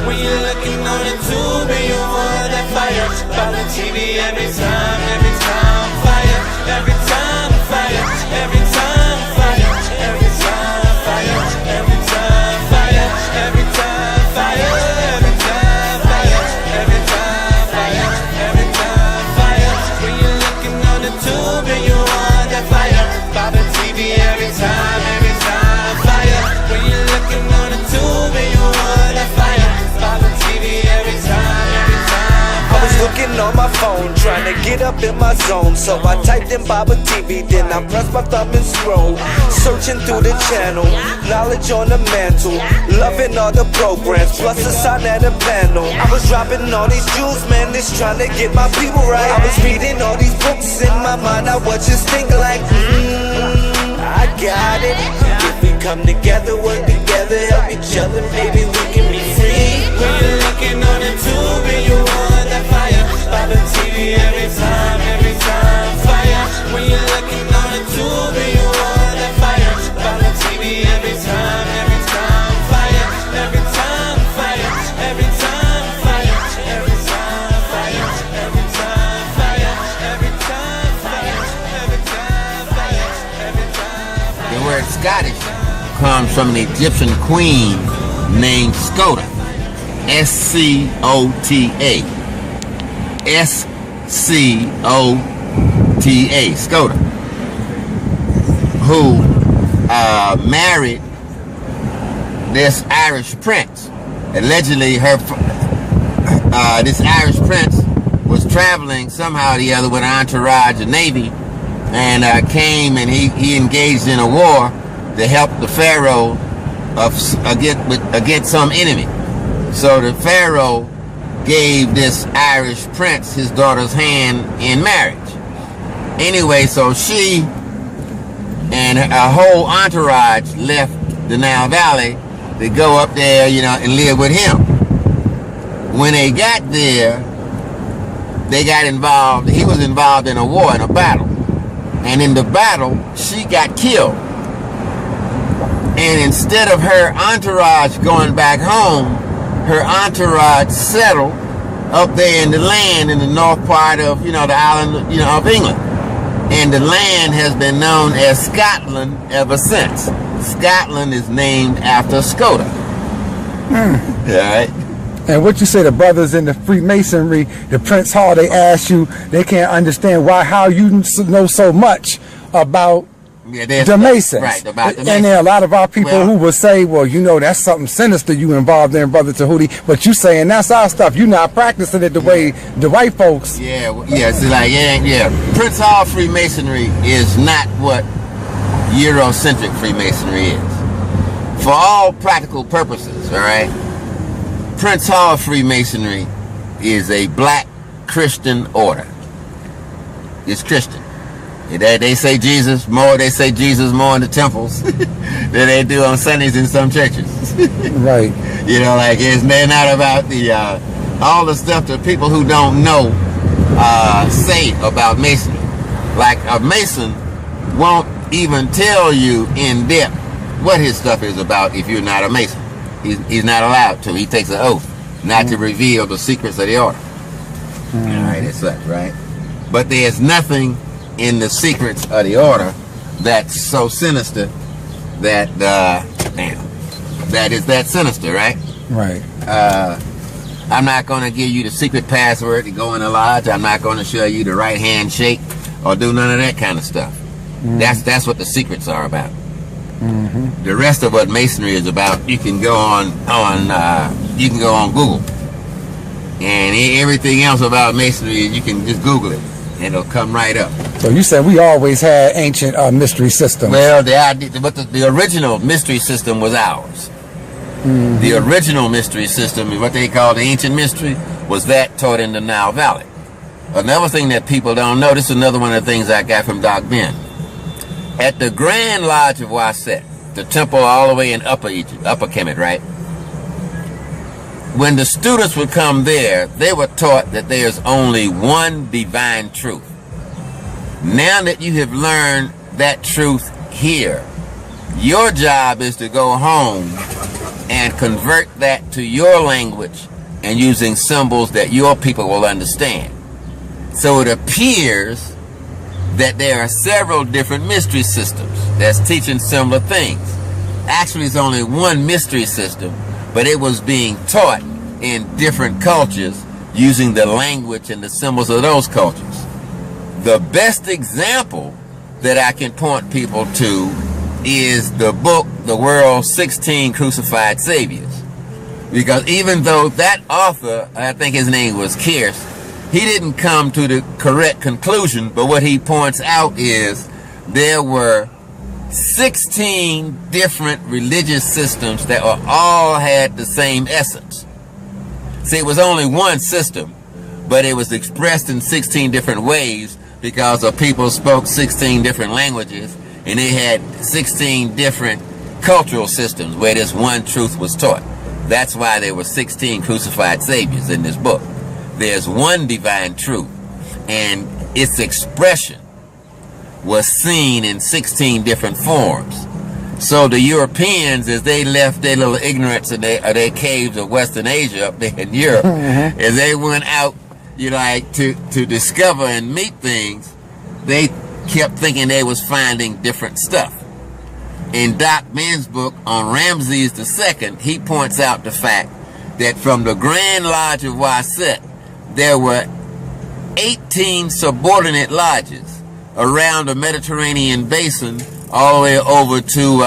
When you're looking on the tube and you want that fire, by the TV every time fire, every time fire, every time fire, every time fire, every time fire, every time fire, every time fire, every time fire, every time fire. When you're looking on the tube and you want that fire, by the TV every time fire. When you're looking on the tube and you want that fire, by the TV every time fire. I was looking on my phone, trying to get up in my zone. So I typed in Baba TV, then I pressed my thumb and scroll. Searching through the channel, knowledge on the mantle. Loving all the programs, plus a sign at a panel. I was dropping all these jewels, man, just trying to get my people right. I was reading all these books in my mind, I was just thinking like, I got it. If we come together, work together, help each other, maybe we can be free. When you're looking on the tube and you want that fire, by the TV every time fire. When you're looking on the tube and you want that fire, by the TV every time fire, every time fire, every time fire, every time fire, every time fire, every time fire, every time fire, every time fire. The word Scottish comes from an Egyptian queen named Scota. S-C-O-T-A. S-C-O-T-A. Scota. Who married this Irish prince. Allegedly, this Irish prince was traveling somehow or the other with an entourage, a navy, and came and he engaged in a war to help the pharaoh against some enemy. So the pharaoh gave this Irish prince his daughter's hand in marriage. Anyway, so she and her whole entourage left the Nile Valley to go up there, and live with him. When they got there, they got involved. He was involved in a war, in a battle. And in the battle, she got killed. And instead of her entourage going back home, her entourage settled up there in the land in the north part of, the island, of England. And the land has been known as Scotland ever since. Scotland is named after Scota. All right. And what you say, the brothers in the Freemasonry, the Prince Hall, they ask you, they can't understand how you know so much about the Masons. Right, about the Masons. And there are a lot of our people who will say, well, that's something sinister you involved in, Brother Tehuti. But you saying that's our stuff. You're not practicing it the way the white folks. It's like, Prince Hall Freemasonry is not what Eurocentric Freemasonry is. For all practical purposes, all right? Prince Hall Freemasonry is a black Christian order. It's Christian. They say Jesus more in the temples than they do on Sundays in some churches. Right. They're not about all the stuff that people who don't know say about Masonry. Like a Mason won't even tell you in depth what his stuff is about if you're not a Mason. He's not allowed to. He takes an oath not to reveal the secrets of the order. All right, that's right. But there's nothing in the secrets of the order that's so sinister that is that sinister, right? Right. I'm not going to give you the secret password to go in the lodge. I'm not going to show you the right hand shake or do none of that kind of stuff. That's what the secrets are about. The rest of what Masonry is about, you can go on Google, and everything else about Masonry, you can just Google it, and it'll come right up. So you said we always had ancient mystery systems. Well, the original mystery system was ours. The original mystery system, what they call the ancient mystery, was that taught in the Nile Valley. Another thing that people don't know, this is another one of the things I got from Doc Ben. At the Grand Lodge of Waset, the temple all the way in Upper Egypt, Upper Kemet, right? When the students would come there, they were taught that there's only one divine truth. Now that you have learned that truth here, your job is to go home and convert that to your language and using symbols that your people will understand. So it appears that there are several different mystery systems that's teaching similar things. Actually, it's only one mystery system, but it was being taught in different cultures using the language and the symbols of those cultures. The best example that I can point people to is the book, The World's 16 Crucified Saviors. Because even though that author, I think his name was Kearse, he didn't come to the correct conclusion, but what he points out is there were 16 different religious systems that all had the same essence. See, it was only one system, but it was expressed in 16 different ways because the people spoke 16 different languages, and they had 16 different cultural systems where this one truth was taught. That's why there were 16 crucified saviors in this book. There's one divine truth, and its expression was seen in 16 different forms. So the Europeans, as they left their little ignorance in their caves of Western Asia up there in Europe, as they went out, like to discover and meet things, they kept thinking they was finding different stuff. In Doc Men's book on Ramses II, he points out the fact that from the Grand Lodge of Waset, there were 18 subordinate lodges around the Mediterranean basin all the way over to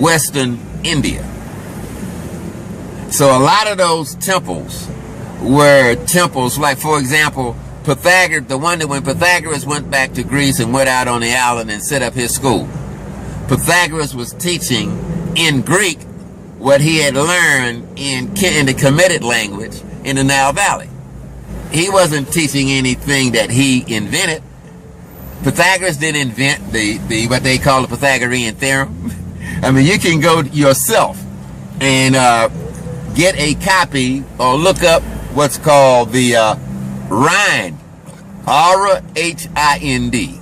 Western India. So a lot of those temples were temples like, for example, Pythagoras, the one that when Pythagoras went back to Greece and went out on the island and set up his school, Pythagoras was teaching in Greek what he had learned in the Kemetic language in the Nile Valley. He wasn't teaching anything that he invented. Pythagoras didn't invent the what they call the Pythagorean theorem. I mean, you can go yourself and get a copy or look up what's called the Rind, R-H-I-N-D.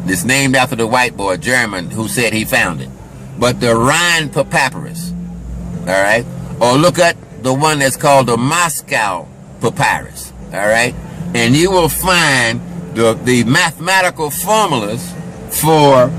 It's named after the white boy, German, who said he found it. But the Rind Papyrus, all right? Or look at the one that's called the Moscow Papyrus, all right? And you will find the mathematical formulas for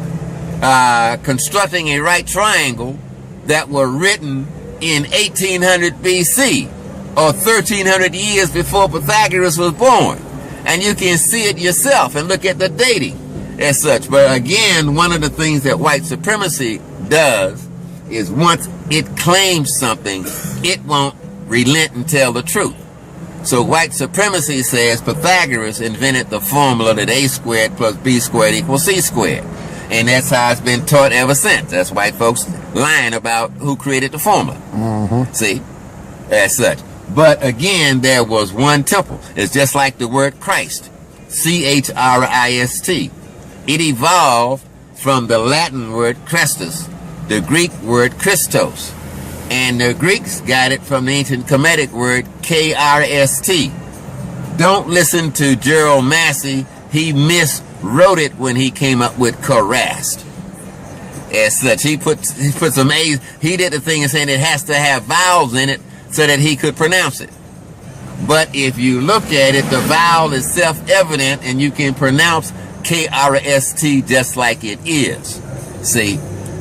constructing a right triangle that were written in 1800 BC, or 1300 years before Pythagoras was born. And you can see it yourself and look at the dating as such. But again, one of the things that white supremacy does is once it claims something, it won't relent and tell the truth. So white supremacy says Pythagoras invented the formula that a squared plus b squared equals c squared. And that's how it's been taught ever since. That's white folks lying about who created the formula. See? As such. But again, there was one temple. It's just like the word Christ. C-H-R-I-S-T. It evolved from the Latin word Christus, the Greek word Christos. And the Greeks got it from the ancient Kemetic word K-R-S-T. Don't listen to Gerald Massey. He miswrote it when he came up with Korast. As such, he put some A's. He did the thing of saying it has to have vowels in it so that he could pronounce it. But if you look at it, the vowel is self-evident and you can pronounce K-R-S-T just like it is. See?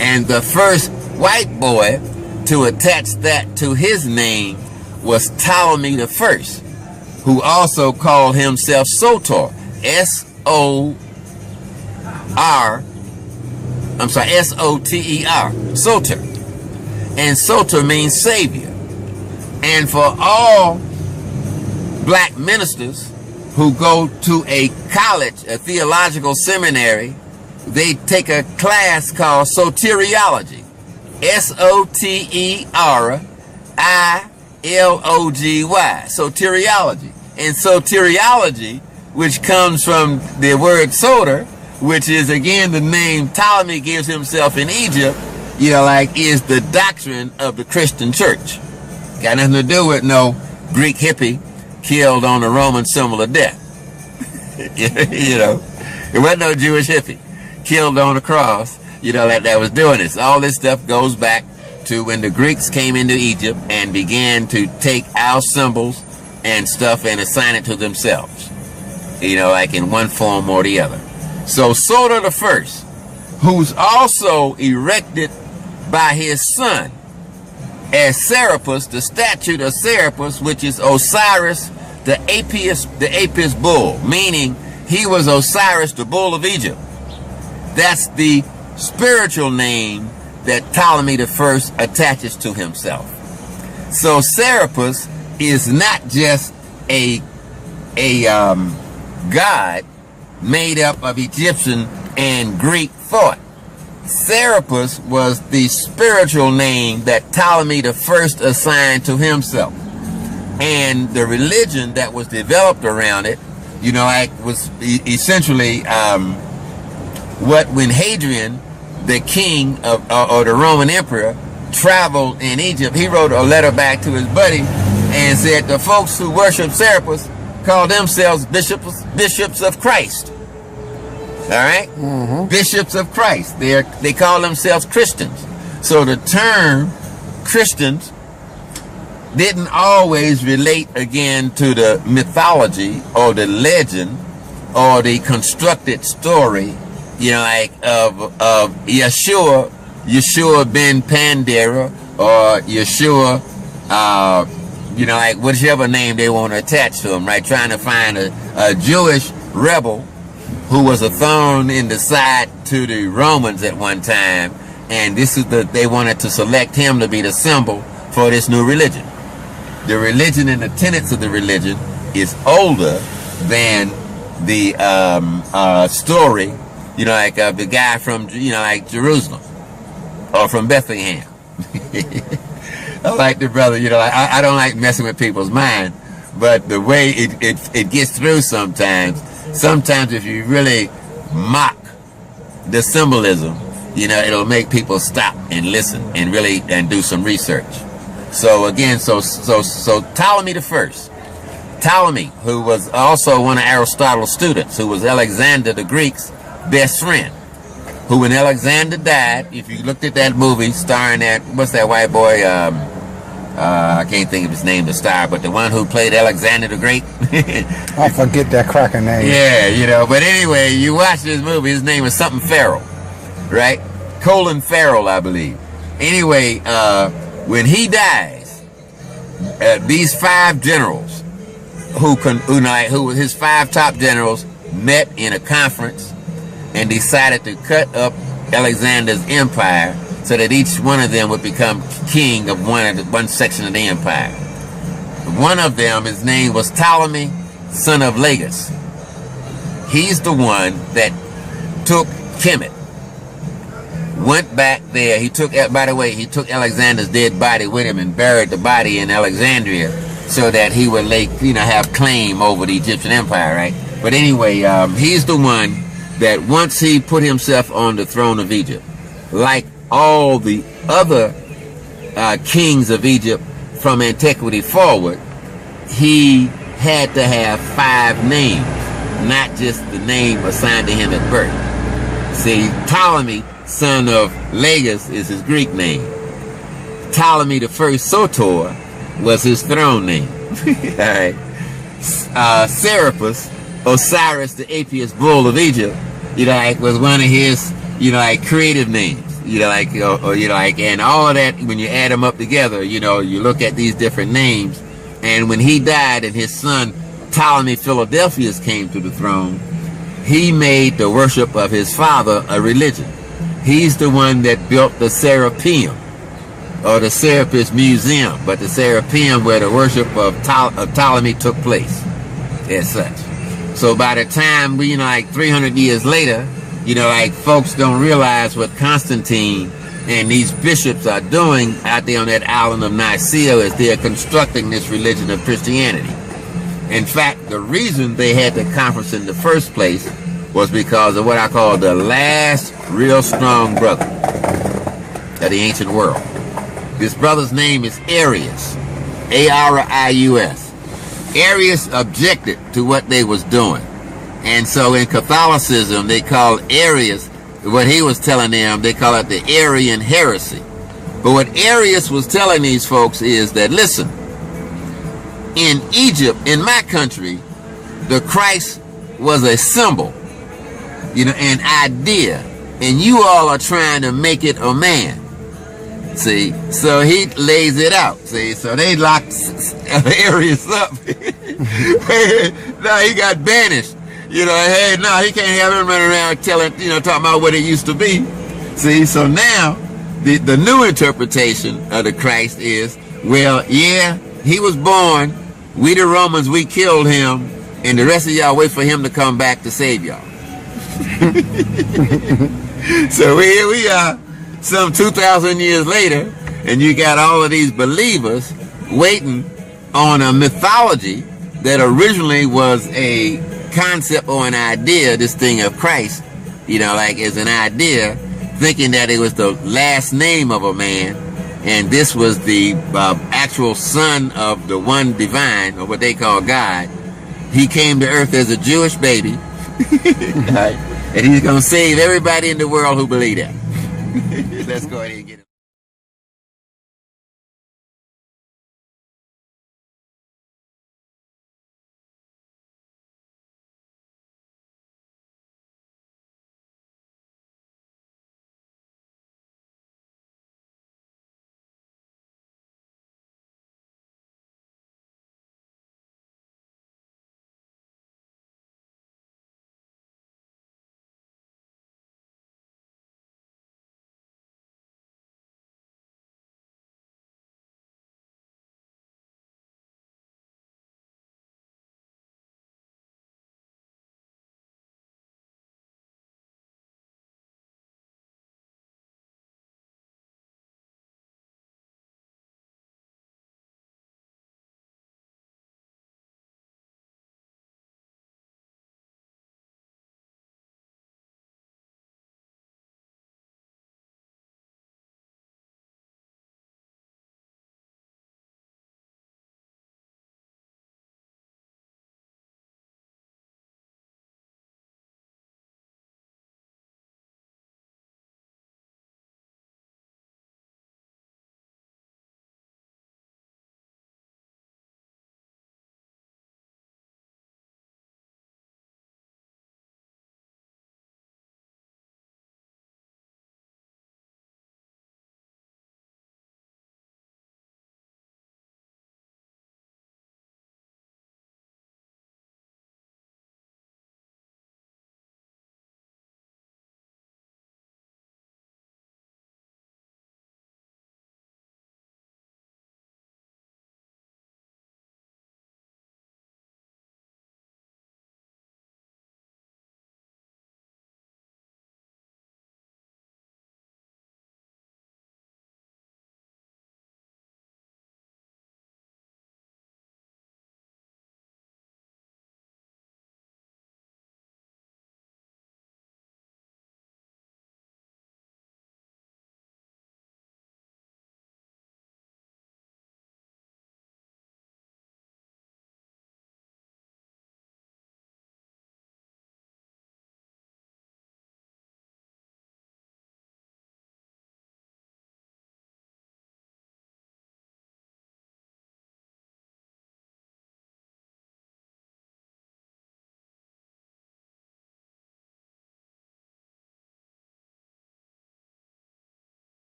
And the first white boy to attach that to his name was Ptolemy I, who also called himself Soter. S-O-T-E-R. Soter. And Soter means Savior. And for all black ministers who go to a college, a theological seminary, they take a class called soteriology. S-O-T-E-R-I-L-O-G-Y. Soteriology. And soteriology, which comes from the word soter, which is again the name Ptolemy gives himself in Egypt, is the doctrine of the Christian church. Got nothing to do with no Greek hippie killed on the Roman symbol of death. It wasn't no Jewish hippie killed on the cross, that was doing this. All this stuff goes back to when the Greeks came into Egypt and began to take our symbols and stuff and assign it to themselves, like in one form or the other. So Soter the first, who's also erected by his son as Serapis, the statue of Serapis, which is Osiris, the Apis bull, meaning he was Osiris, the bull of Egypt. That's the spiritual name that Ptolemy I attaches to himself. So Serapis is not just a god made up of Egyptian and Greek thought. Serapis was the spiritual name that Ptolemy I assigned to himself. And the religion that was developed around it, was essentially when Hadrian, the king or the Roman emperor, traveled in Egypt, he wrote a letter back to his buddy and said the folks who worship Serapis call themselves bishops of Christ. All right? Mm-hmm. Bishops of Christ. They call themselves Christians. So the term Christians didn't always relate again to the mythology or the legend or the constructed story, of Yeshua ben Pandera or Yeshua, whichever name they want to attach to him, right? Trying to find a Jewish rebel who was a thorn in the side to the Romans at one time, and they wanted to select him to be the symbol for this new religion. The religion and the tenets of the religion is older than the story, of the guy from, Jerusalem or from Bethlehem. I like the brother, I don't like messing with people's mind, but the way it gets through sometimes if you really mock the symbolism, it'll make people stop and listen and do some research. So again, so Ptolemy I, Ptolemy, who was also one of Aristotle's students, who was Alexander the Greek's best friend, who when Alexander died, if you looked at that movie starring what's that white boy, I can't think of his name, the star, but the one who played Alexander the Great. I forget that cracker name. Yeah, but anyway, you watch this movie, his name is something Farrell, right? Colin Farrell, I believe. Anyway, when he dies, these 5 generals who his 5 top generals met in a conference and decided to cut up Alexander's empire so that each one of them would become king of one section of the empire. One of them, his name was Ptolemy, son of Lagus. He's the one that took Kemet, went back there. He took Alexander's dead body with him and buried the body in Alexandria so that he would have claim over the Egyptian empire, right? But anyway, he's the one that once he put himself on the throne of Egypt, like all the other kings of Egypt from antiquity forward, he had to have 5 names, not just the name assigned to him at birth. See, Ptolemy, son of Lagus, is his Greek name. Ptolemy the first Soter was his throne name. All right. Serapis, Osiris, the Apis bull of Egypt, was one of his, creative names. And all of that, when you add them up together, you look at these different names. And when he died and his son Ptolemy Philadelphus came to the throne, he made the worship of his father a religion. He's the one that built the Serapeum, or the Serapis Museum, but the Serapeum where the worship of Ptolemy took place, as such. So by the time 300 years later, folks don't realize what Constantine and these bishops are doing out there on that island of Nicaea as they're constructing this religion of Christianity. In fact, the reason they had the conference in the first place was because of what I call the last real strong brother of the ancient world. This brother's name is Arius, A-R-I-U-S. Arius objected to what they was doing. And so in Catholicism, they call Arius what he was telling them, they call it the Arian heresy. But what Arius was telling these folks is that, listen, in Egypt, in my country, the Christ was a symbol, an idea, and you all are trying to make it a man. See, so he lays it out. See, so they locked Arius up. Now he got banished. Hey, no, he can't have him running around telling, talking about what it used to be. See, so now the new interpretation of the Christ is, well, yeah, he was born. We the Romans, we killed him, and the rest of y'all wait for him to come back to save y'all. So here we are, some 2,000 years later, and you got all of these believers waiting on a mythology that originally was a concept or an idea, this thing of Christ, like as an idea, thinking that it was the last name of a man, and this was the actual son of the one divine, or what they call God. He came to earth as a Jewish baby, right? And he's going to save everybody in the world who believe that. Let's go ahead and get it.